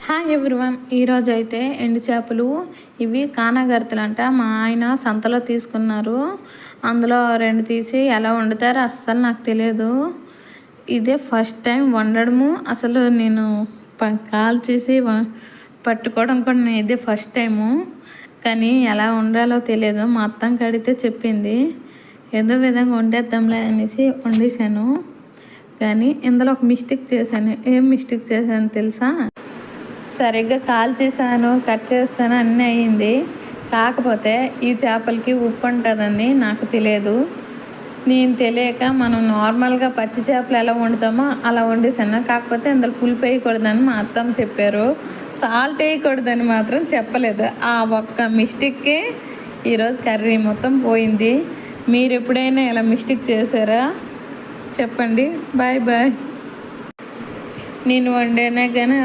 Hi everyone, ఈరోజు అయితే ఎండు చేపలు ఇవి కానాగర్తలంట. మా ఆయన సంతలో తీసుకున్నారు. అందులో 2 తీసి ఎలా వండుతారో అస్సలు నాకు తెలియదు. ఇదే ఫస్ట్ టైం వండడము. అసలు నేను కాల్ చేసి పట్టుకోవడం కూడా నేను ఇదే ఫస్ట్ టైము. కానీ ఎలా వండాలో తెలియదు. మా అత్తమ్మ కడిగితే చెప్పింది. ఏదో విధంగా వండేద్దాంలే అనేసి వండేసాను. కానీ ఇందులో ఒక మిస్టేక్ చేశాను. ఏం మిస్టేక్ చేశాను తెలుసా? సరిగ్గా కాల్ చేశాను, కట్ చేస్తాను, అన్నీ అయ్యింది. కాకపోతే ఈ చేపలకి ఉప్పు ఉంటుందని నాకు తెలియదు. నేను తెలియక మనం నార్మల్గా పచ్చి చేపలు ఎలా వండుతామో అలా వండేసాను. కాకపోతే అందులో పులుపు వేయకూడదని మా అత్తమ్మ చెప్పారు. సాల్ట్ వేయకూడదని మాత్రం చెప్పలేదు. ఆ ఒక్క మిస్టేక్కే ఈరోజు కర్రీ మొత్తం పోయింది. మీరు ఎప్పుడైనా ఇలా మిస్టేక్ చేశారా? చెప్పండి. Bye bye. నేను వండేనే కానీ